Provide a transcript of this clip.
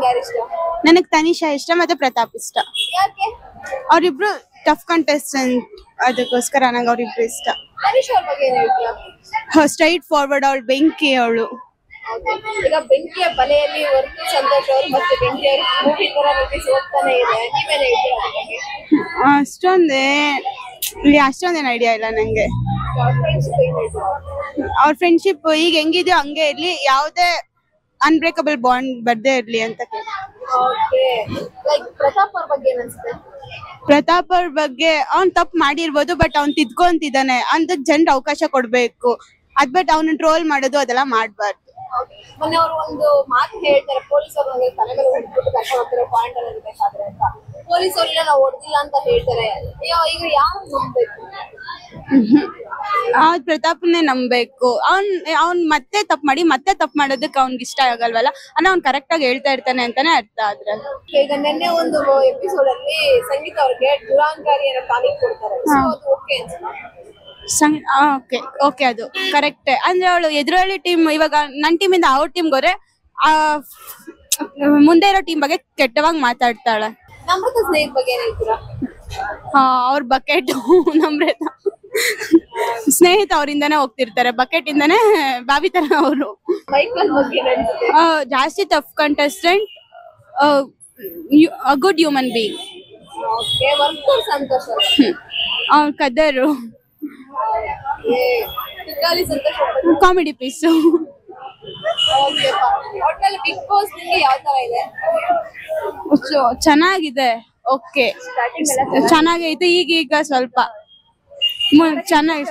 ನಿಮ್ಗೆ ಯಾರು ಇಷ್ಟ? ನನಗೆ ತನಿಷಾ ಇಷ್ಟ ಮತ್ತೆ ಪ್ರತಾಪ್ ಇಷ್ಟ. ಯಾಕೆ? ಅವ್ರಿಬ್ರು ಟಫ್ ಕಂಟೆಸ್ಟೆಂಟ್, ಅದಕ್ಕೋಸ್ಕರ ನಂಗೆ ಅವ್ರಿಬ್ರು ಇಷ್ಟ. ತನಿಷಾ ಅವ್ರ ಬಗ್ಗೆ ಏನ್ ಹೇಳ್ತೀರಾ? ಸ್ಟ್ರೈಟ್ ಫಾರ್ವರ್ಡ್, ಅವಳು ಬೆಂಕಿ ಅವಳು. ಈಗ ಬೆಂಕಿಯ ಬಲೆಯಲ್ಲಿ ವರ್ತಿ ಸಂತೋಷ್ ಅವರು ಮತ್ತೆ ಬೆಂಕಿ ಅವರು ಮೂವಿ ತರ ನಟಿಸಿ ಹೋಗ್ತಾನೆ ಇದೆ, ನೀವೇನ್ ಹೇಳ್ತೀರಾ? ಅಷ್ಟೊಂದೇನು ಐಡಿಯಾ ಇಲ್ಲ ನಂಗೆ. ಅವ್ರ ಫ್ರೆಂಡ್ಶಿಪ್ ಈಗ ಹೆಂಗಿದೆಯೋ ಹಂಗೆ ಇರ್ಲಿ, ಯಾವುದೇ ಅನ್ಬ್ರೇಕಬಲ್ ಬಾಂಡ್ ಬರ್ದೇ ಇರ್ಲಿ ಅಂತ. ಪ್ರತಾಪ್ ಅವ್ರ ಬಗ್ಗೆ ಏನ್ ಅನ್ಸುತ್ತೆ? ಪ್ರತಾಪ್ ಅವ್ರ ಬಗ್ಗೆ ಅವ್ನ್ ತಪ್ಪು ಮಾಡಿರ್ಬೋದು, ಬಟ್ ಅವ್ನ್ ತಿದ್ಕೊಂತಿದ್ದಾನೆ ಅಂತ ಜನರು ಅವಕಾಶ ಕೊಡ್ಬೇಕು. ಅದ್ ಬಟ್ ಅವ್ನ ಟ್ರೋಲ್ ಮಾಡೋದು ಅದೆಲ್ಲ ಮಾಡ್ಬಾರ್ದು. ಮೊನ್ನೆ ಅವರು ಒಂದು ಮಾತು ಹೇಳ್ತಾರೆ, ಪೊಲೀಸ್ ಅವರು ತಲೆ ಮೇಲೆ ಹೊಡ್ಬಿಟ್ಟು ಕರ್ಕೊಂಡು ಹೋಗ್ತಾರೆ ಪಾಯಿಂಟ್ ಅಲ್ಲಿ ಇರ್ಬೇಕಾದ್ರೆ ಅಂತ. ಪೊಲೀಸ್ ಅವ್ರಿಗೆ ನಾವು ಹೊಡೆದಿಲ್ಲ ಅಂತ ಹೇಳ್ತಾರೆ. ಈಗ ಯಾರು ನಂಬಬೇಕು? ಪ್ರತಾಪ್ನೇ ನಂಬಬೇಕು. ಅವ್ನ್ ಮತ್ತೆ ತಪ್ಪು ಮಾಡೋದಕ್ಕೆ ಅವ್ನ್ಗೆ ಇಷ್ಟ ಆಗಲ್ವಲ್ಲ, ಅವ್ನ್ ಕರೆಕ್ಟ್ ಆಗಿ ಹೇಳ್ತಾ ಇರ್ತಾನೆ ಅಂತಾನೆ ಅರ್ಥ. ಆದ್ರೆ ಈಗ ನಿನ್ನೆ ಒಂದು ಎಪಿಸೋಡ್ ಅಲ್ಲಿ ಸಂಗೀತ ಅವ್ರಿಗೆ ದುರಾಂಕಾರಿ ಏನೋ ಟಾನಿಕ್ ಕೊಡ್ತಾರೆ, ಓಕೆ ಅದು ಕರೆಕ್ಟ್. ಅಂದ್ರೆ ಅವಳು ಎದುರಾಳಿ ಟೀಮ್, ಇವಾಗ ನನ್ ಟೀಮ್ ಇಂದ ಅವ್ರ ಟೀಮ್ ಹೋದ್ರೆ ಮುಂದೆ ಇರೋ ಟೀಮ್ ಬಗ್ಗೆ ಕೆಟ್ಟವಾಗಿ ಮಾತಾಡ್ತಾಳೆ. ನಮ್ರತ ಸ್ನೇಹಿತ ಬಗ್ಗೆ ಏನ್ ಹೇಳ್ತೀರಾ? ಅವ್ರ ಬಕೆಟ್ ನಮ್ರತ ಸ್ನೇಹಿತ ಅವರಿಂದಾನೇ ಹೋಗ್ತಿರ್ತಾರೆ, ಬಕೆಟ್ ಇಂದಾನೆ ಬಾವಿ ತರ ಅವರು. ಜಾಸ್ತಿ tough contestant, good human being. ಅವ್ರ ಕದರು ಕಾಮಿಡಿ ಪೀಸು. ಬಿಗ್ ಬಾಸ್ ಯಾವ ತರ ಇದೆ? ಚೆನ್ನಾಗಿದೆ, ಓಕೆ ಚೆನ್ನಾಗೈತೆ. ಈಗೀಗ ಸ್ವಲ್ಪ ಚೆನ್ನಾಗಿ